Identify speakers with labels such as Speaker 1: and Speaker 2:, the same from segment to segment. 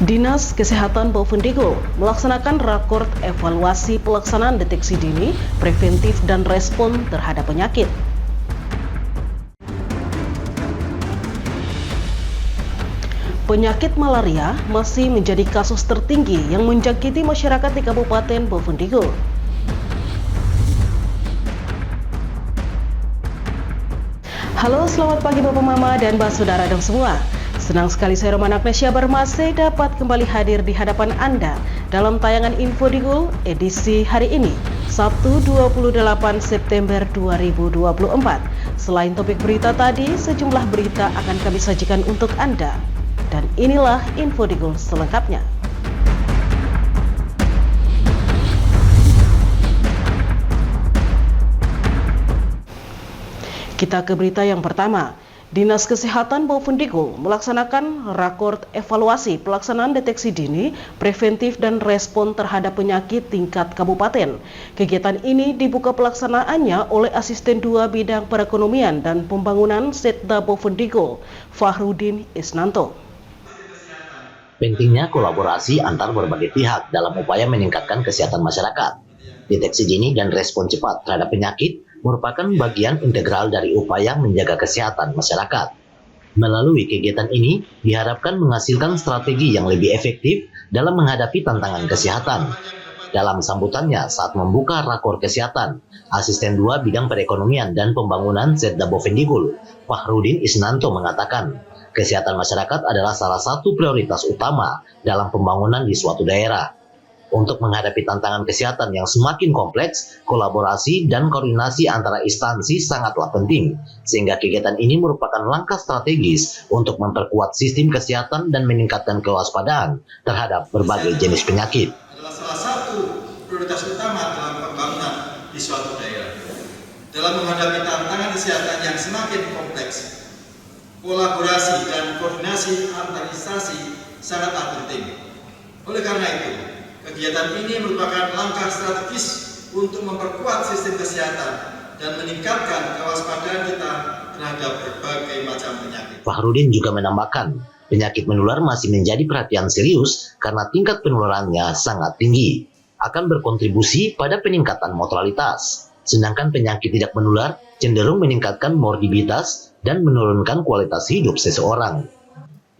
Speaker 1: Dinas Kesehatan Bovendigul melaksanakan rakor evaluasi pelaksanaan deteksi dini, preventif dan respon terhadap penyakit. Penyakit malaria masih menjadi kasus tertinggi yang menjangkiti masyarakat di Kabupaten Bovendigul. Halo, selamat pagi Bapak Mama dan Mbak Saudara dong semua. Senang sekali saya Roman Agnesia Barmase dapat kembali hadir di hadapan Anda dalam tayangan Infodigul edisi hari ini, Sabtu 28 September 2024. Selain topik berita tadi, sejumlah berita akan kami sajikan untuk Anda. Dan inilah Infodigul selengkapnya. Kita ke berita yang pertama. Dinas Kesehatan Bovendigul melaksanakan rakor evaluasi pelaksanaan deteksi dini, preventif dan respon terhadap penyakit tingkat kabupaten. Kegiatan ini dibuka pelaksanaannya oleh Asisten 2 Bidang Perekonomian dan Pembangunan Setda Bovendigul, Fahrudin Isnanto.
Speaker 2: Pentingnya kolaborasi antar berbagai pihak dalam upaya meningkatkan kesehatan masyarakat. Deteksi dini dan respon cepat terhadap penyakit merupakan bagian integral dari upaya menjaga kesehatan masyarakat. Melalui kegiatan ini, diharapkan menghasilkan strategi yang lebih efektif dalam menghadapi tantangan kesehatan. Dalam sambutannya saat membuka rakor kesehatan, Asisten 2 Bidang Perekonomian dan Pembangunan Setda Bovendigul, Fahrudin Isnanto mengatakan, kesehatan masyarakat adalah salah satu prioritas utama dalam pembangunan di suatu daerah. Untuk menghadapi tantangan kesehatan yang semakin kompleks, kolaborasi dan koordinasi antara instansi sangatlah penting, sehingga kegiatan ini merupakan langkah strategis untuk memperkuat sistem kesehatan dan meningkatkan kewaspadaan terhadap berbagai jenis penyakit.
Speaker 3: Adalah salah satu prioritas utama dalam pembangunan di suatu daerah. Dalam menghadapi tantangan kesehatan yang semakin kompleks, kolaborasi dan koordinasi antar instansi sangatlah penting. Oleh karena itu, kegiatan ini merupakan langkah strategis untuk memperkuat sistem kesehatan dan meningkatkan kewaspadaan kita terhadap berbagai macam penyakit.
Speaker 2: Fahrudin juga menambahkan, penyakit menular masih menjadi perhatian serius karena tingkat penularannya sangat tinggi, akan berkontribusi pada peningkatan mortalitas. Sedangkan penyakit tidak menular cenderung meningkatkan morbiditas dan menurunkan kualitas hidup seseorang.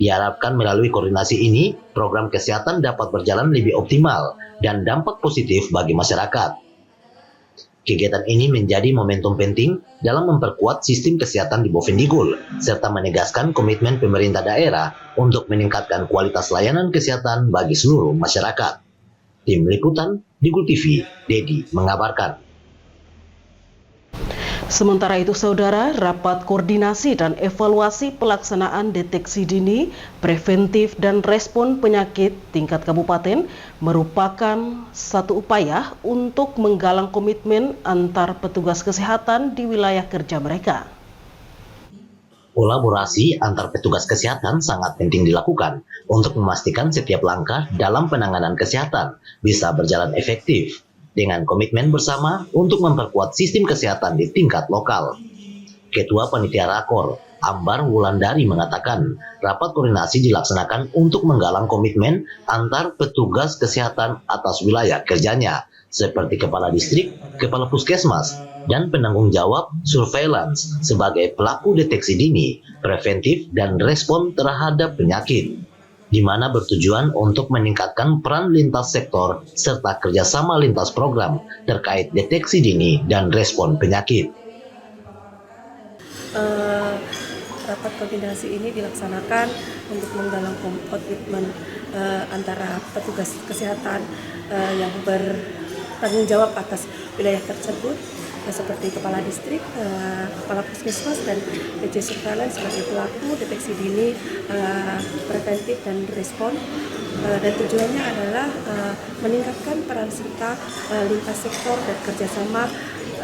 Speaker 2: Diharapkan melalui koordinasi ini, program kesehatan dapat berjalan lebih optimal dan dampak positif bagi masyarakat. Kegiatan ini menjadi momentum penting dalam memperkuat sistem kesehatan di Bovendigul, serta menegaskan komitmen pemerintah daerah untuk meningkatkan kualitas layanan kesehatan bagi seluruh masyarakat. Tim Liputan, Digul TV, Dedi mengabarkan.
Speaker 1: Sementara itu, Saudara, rapat koordinasi dan evaluasi pelaksanaan deteksi dini, preventif dan respon penyakit tingkat kabupaten merupakan satu upaya untuk menggalang komitmen antar petugas kesehatan di wilayah kerja mereka.
Speaker 2: Kolaborasi antar petugas kesehatan sangat penting dilakukan untuk memastikan setiap langkah dalam penanganan kesehatan bisa berjalan efektif, dengan komitmen bersama untuk memperkuat sistem kesehatan di tingkat lokal. Ketua Panitia Rakor, Ambar Wulandari mengatakan, rapat koordinasi dilaksanakan untuk menggalang komitmen antar petugas kesehatan atas wilayah kerjanya, seperti kepala distrik, kepala puskesmas, dan penanggung jawab surveillance sebagai pelaku deteksi dini, preventif, dan respon terhadap penyakit, di mana bertujuan untuk meningkatkan peran lintas sektor serta kerjasama lintas program terkait deteksi dini dan respon penyakit.
Speaker 4: Rapat koordinasi ini dilaksanakan untuk menggalang komitmen antara petugas kesehatan yang bertanggung jawab atas wilayah tersebut, seperti kepala distrik, kepala puskesmas, dan PJ surveillance sebagai pelaku deteksi dini, preventif dan respon. Dan tujuannya adalah meningkatkan peran serta lintas sektor dan kerjasama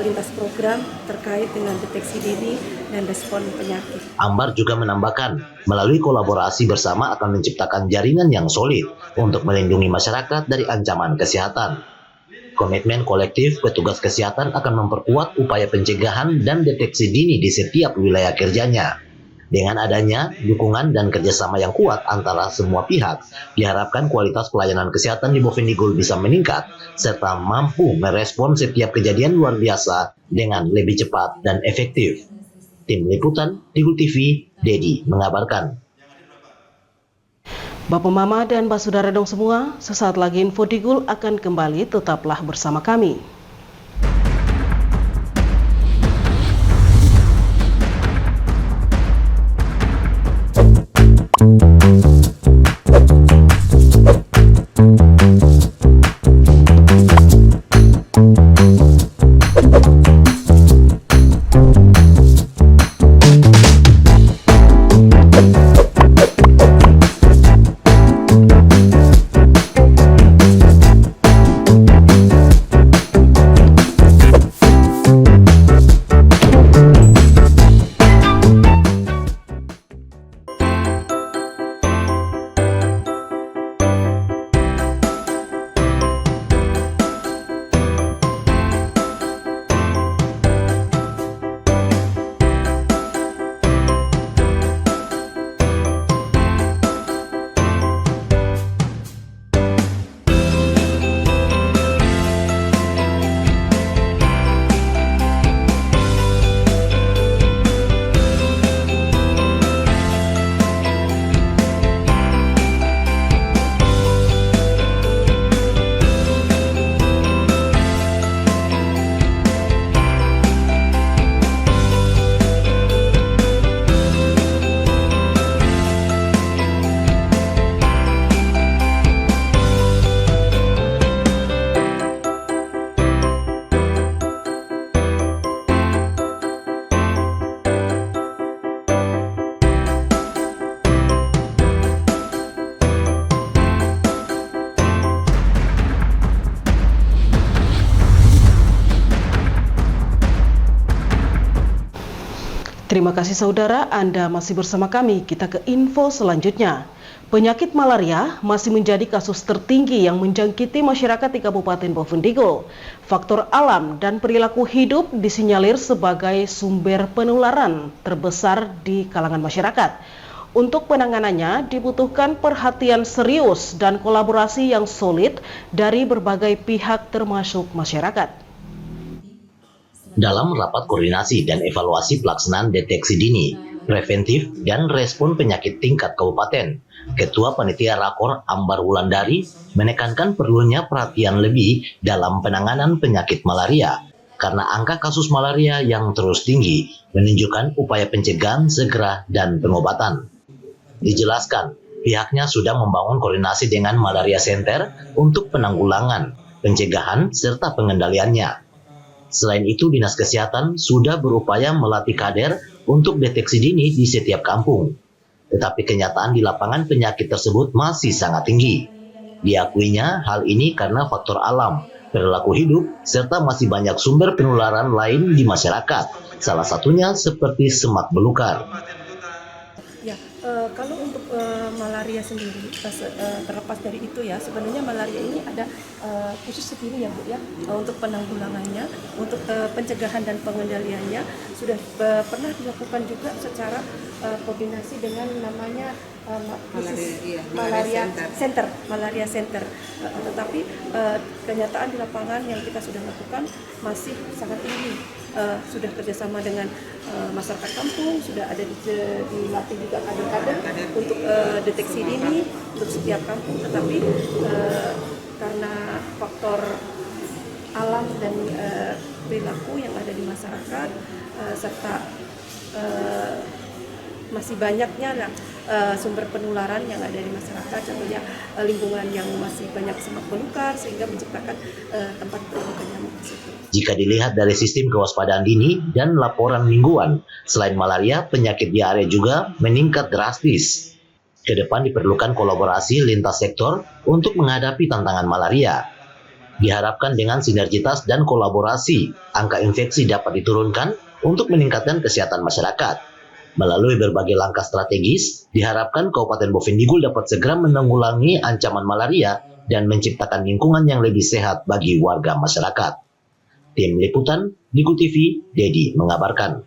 Speaker 4: lintas program terkait dengan deteksi dini dan respon penyakit.
Speaker 2: Ambar juga menambahkan, melalui kolaborasi bersama akan menciptakan jaringan yang solid untuk melindungi masyarakat dari ancaman kesehatan. Komitmen kolektif petugas kesehatan akan memperkuat upaya pencegahan dan deteksi dini di setiap wilayah kerjanya. Dengan adanya dukungan dan kerjasama yang kuat antara semua pihak, diharapkan kualitas pelayanan kesehatan di Bovendigul bisa meningkat, serta mampu merespon setiap kejadian luar biasa dengan lebih cepat dan efektif. Tim Liputan, Digul TV, Dedi mengabarkan.
Speaker 1: Bapak Mama dan Basudara dong semua, sesaat lagi Info Digul akan kembali, tetaplah bersama kami. Terima kasih saudara, Anda masih bersama kami. Kita ke info selanjutnya. Penyakit malaria masih menjadi kasus tertinggi yang menjangkiti masyarakat di Kabupaten Bovendigul. Faktor alam dan perilaku hidup disinyalir sebagai sumber penularan terbesar di kalangan masyarakat. Untuk penanganannya dibutuhkan perhatian serius dan kolaborasi yang solid dari berbagai pihak termasuk masyarakat.
Speaker 2: Dalam rapat koordinasi dan evaluasi pelaksanaan deteksi dini, preventif, dan respon penyakit tingkat kabupaten, Ketua Panitia Rakor Ambar Wulandari menekankan perlunya perhatian lebih dalam penanganan penyakit malaria karena angka kasus malaria yang terus tinggi menunjukkan upaya pencegahan segera dan pengobatan. Dijelaskan, pihaknya sudah membangun koordinasi dengan Malaria Center untuk penanggulangan, pencegahan, serta pengendaliannya. Selain itu, Dinas Kesehatan sudah berupaya melatih kader untuk deteksi dini di setiap kampung. Tetapi kenyataan di lapangan penyakit tersebut masih sangat tinggi. Diakuinya hal ini karena faktor alam, perilaku hidup, serta masih banyak sumber penularan lain di masyarakat. Salah satunya seperti semak belukar.
Speaker 4: Ya, kalau untuk malaria sendiri, terlepas dari itu ya, sebenarnya malaria ini ada khusus sendiri ya Bu ya, untuk penanggulangannya, untuk pencegahan dan pengendaliannya sudah pernah dilakukan juga secara koordinasi dengan namanya Malaria Center. Tetapi kenyataan di lapangan yang kita sudah lakukan masih sangat tinggi. Sudah kerjasama dengan masyarakat kampung, sudah ada dilatih juga kader-kader untuk deteksi dini untuk setiap kampung. Tetapi karena faktor alam dan perilaku yang ada di masyarakat serta masih banyaknya sumber penularan yang ada di masyarakat, contohnya lingkungan yang masih banyak semak belukar sehingga menciptakan tempat terbuka nyamuk tersebut.
Speaker 2: Jika dilihat dari sistem kewaspadaan dini dan laporan mingguan, selain malaria, penyakit diare juga meningkat drastis. Ke depan diperlukan kolaborasi lintas sektor untuk menghadapi tantangan malaria. Diharapkan dengan sinergitas dan kolaborasi, angka infeksi dapat diturunkan untuk meningkatkan kesehatan masyarakat. Melalui berbagai langkah strategis, diharapkan Kabupaten Bovendigul dapat segera menanggulangi ancaman malaria dan menciptakan lingkungan yang lebih sehat bagi warga masyarakat. Tim Liputan, Digul TV, Dedi mengabarkan.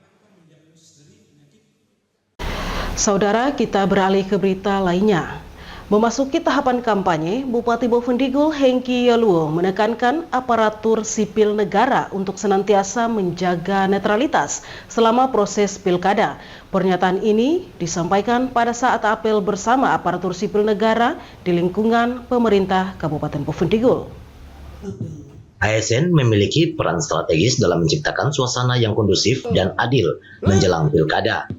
Speaker 1: Saudara, kita beralih ke berita lainnya. Memasuki tahapan kampanye, Bupati Bovendigul Hengki Yaluo menekankan aparatur sipil negara untuk senantiasa menjaga netralitas selama proses pilkada. Pernyataan ini disampaikan pada saat apel bersama aparatur sipil negara di lingkungan pemerintah Kabupaten Bovendigul.
Speaker 2: ASN memiliki peran strategis dalam menciptakan suasana yang kondusif dan adil menjelang pilkada.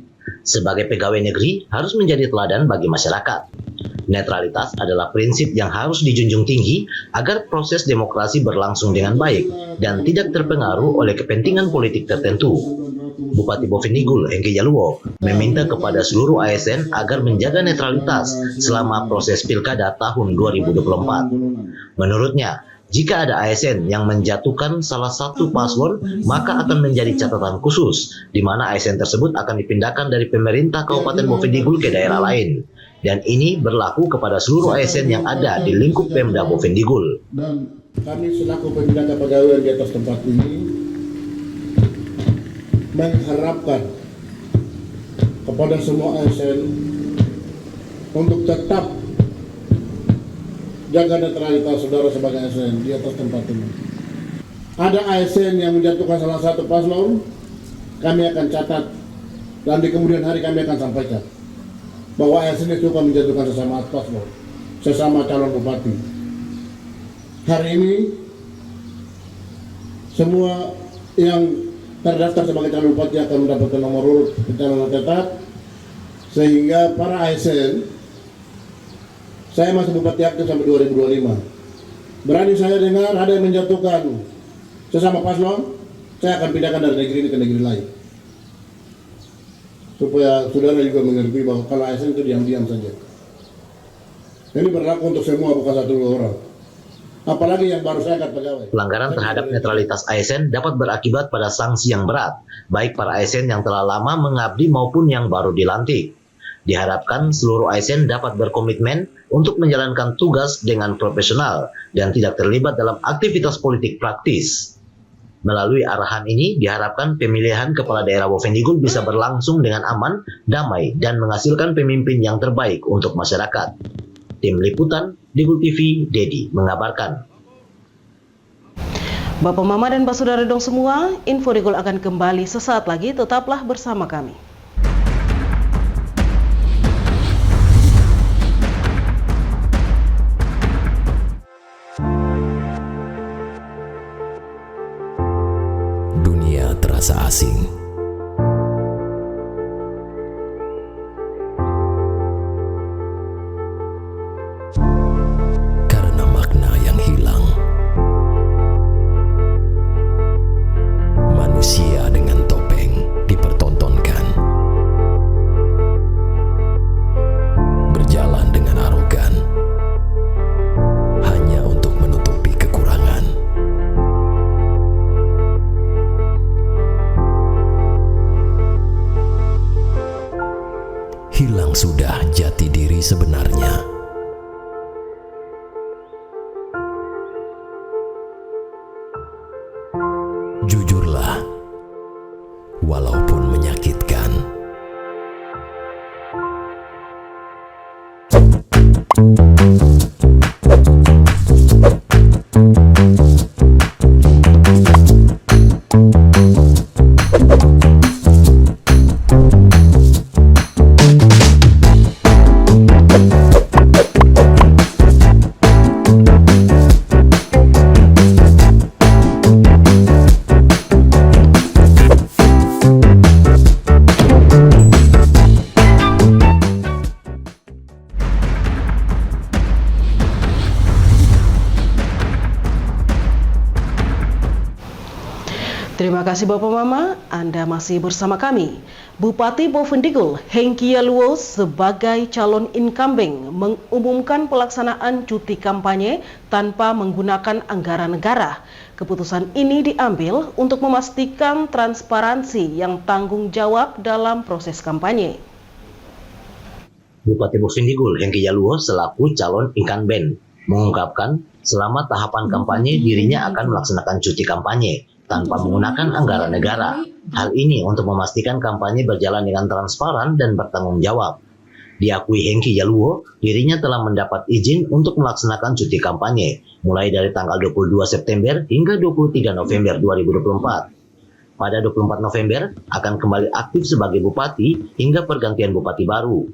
Speaker 2: Sebagai pegawai negeri harus menjadi teladan bagi masyarakat. Netralitas adalah prinsip yang harus dijunjung tinggi agar proses demokrasi berlangsung dengan baik dan tidak terpengaruh oleh kepentingan politik tertentu. Bupati Bovendigul Hengki Yaluo meminta kepada seluruh ASN agar menjaga netralitas selama proses pilkada tahun 2024. Menurutnya, jika ada ASN yang menjatuhkan salah satu paslon, maka akan menjadi catatan khusus, di mana ASN tersebut akan dipindahkan dari pemerintah Kabupaten Bovendigul ke daerah lain. Dan ini berlaku kepada seluruh ASN yang ada di lingkup Pemda Bovendigul.
Speaker 5: Dan kami selaku pembina kepegawaian di atas tempat ini mengharapkan kepada semua ASN untuk tetap jaga netralitas saudara sebagai ASN di atas tempat ini. Ada ASN yang menjatuhkan salah satu paslon, kami akan catat dan di kemudian hari kami akan sampaikan bahwa ASN itu akan menjatuhkan sesama paslon, sesama calon bupati. Hari ini semua yang terdaftar sebagai calon bupati akan mendapatkan nomor urut pencalonan tetap, sehingga para ASN, saya masih bupati aktif sampai 2025. Berani saya dengar ada yang menjatuhkan sesama paslon, saya akan pindahkan dari negeri ini ke negeri lain. Supaya saudara juga mengerti bahwa kalau ASN itu diam-diam saja. Ini berlaku untuk semua, bukan satu orang. Apalagi yang baru saya angkat pegawai.
Speaker 2: Pelanggaran terhadap netralitas ASN dapat berakibat pada sanksi yang berat, baik para ASN yang telah lama mengabdi maupun yang baru dilantik. Diharapkan seluruh ASN dapat berkomitmen untuk menjalankan tugas dengan profesional dan tidak terlibat dalam aktivitas politik praktis. Melalui arahan ini diharapkan pemilihan kepala daerah Bovendigul bisa berlangsung dengan aman, damai, dan menghasilkan pemimpin yang terbaik untuk masyarakat. Tim Liputan Digul TV, Dedi mengabarkan.
Speaker 1: Bapak Mama dan Pak Saudara dong semua, Info Digul akan kembali sesaat lagi, tetaplah bersama kami.
Speaker 6: Dunia terasa asing. Karena makna yang hilang. Manusia dengan topeng dipertontonkan. Berjalan dengan arogan. Hanya untuk menutupi kekurangan. Hilang sudah jati diri sebenarnya. Jujurlah, walaupun menyakitkan.
Speaker 1: Terima kasih Bapak Mama, Anda masih bersama kami. Bupati Bovendigul Hengki Yaluo sebagai calon incumbent mengumumkan pelaksanaan cuti kampanye tanpa menggunakan anggaran negara. Keputusan ini diambil untuk memastikan transparansi yang tanggung jawab dalam proses kampanye.
Speaker 2: Bupati Bovendigul Hengki Yaluo selaku calon incumbent mengungkapkan selama tahapan kampanye dirinya akan melaksanakan cuti kampanye tanpa menggunakan anggaran negara. Hal ini untuk memastikan kampanye berjalan dengan transparan dan bertanggung jawab. Diakui Hengki Yaluo, dirinya telah mendapat izin untuk melaksanakan cuti kampanye, mulai dari tanggal 22 September hingga 23 November 2024. Pada 24 November, akan kembali aktif sebagai bupati hingga pergantian bupati baru.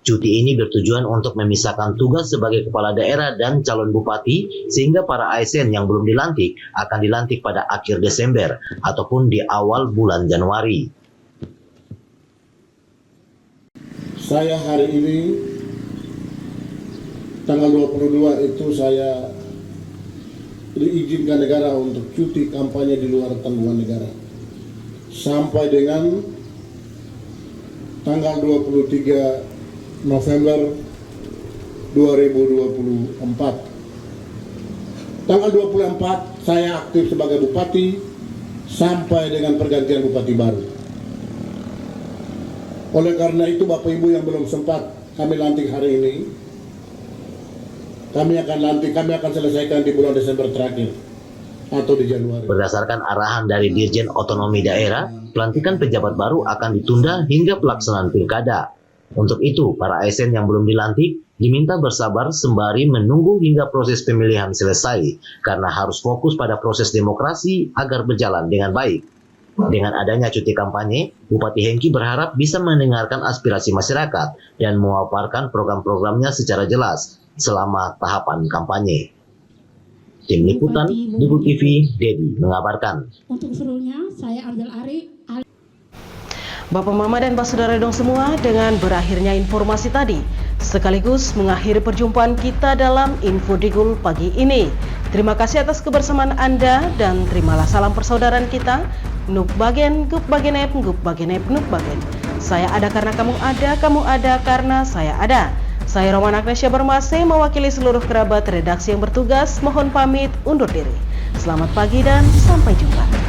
Speaker 2: Cuti ini bertujuan untuk memisahkan tugas sebagai kepala daerah dan calon bupati, sehingga para ASN yang belum dilantik akan dilantik pada akhir Desember ataupun di awal bulan Januari.
Speaker 5: Saya hari ini tanggal 22 itu saya diizinkan negara untuk cuti kampanye di luar tanggungan negara sampai dengan tanggal 23 November 2024. Tanggal 24 saya aktif sebagai bupati sampai dengan pergantian bupati baru. Oleh karena itu Bapak Ibu yang belum sempat kami lantik hari ini, kami akan selesaikan di bulan Desember terakhir atau di Januari.
Speaker 2: Berdasarkan arahan dari Dirjen Otonomi Daerah, pelantikan pejabat baru akan ditunda hingga pelaksanaan pilkada. Untuk itu, para ASN yang belum dilantik diminta bersabar sembari menunggu hingga proses pemilihan selesai, karena harus fokus pada proses demokrasi agar berjalan dengan baik. Dengan adanya cuti kampanye, Bupati Hengki berharap bisa mendengarkan aspirasi masyarakat dan memaparkan program-programnya secara jelas selama tahapan kampanye. Tim Liputan, Dubul TV, Dedi mengabarkan.
Speaker 7: Untuk seluruhnya, saya ambil
Speaker 1: Bapak, Mama, dan Pak Saudara dong semua, dengan berakhirnya informasi tadi, sekaligus mengakhiri perjumpaan kita dalam Info Digul pagi ini. Terima kasih atas kebersamaan Anda dan terimalah salam persaudaraan kita. Nuk bagen, gup bagenep, gup bagenep, nuk bagen. Saya ada karena kamu ada karena saya ada. Saya Roman Agnesia Bermase mewakili seluruh kerabat redaksi yang bertugas, mohon pamit undur diri. Selamat pagi dan sampai jumpa.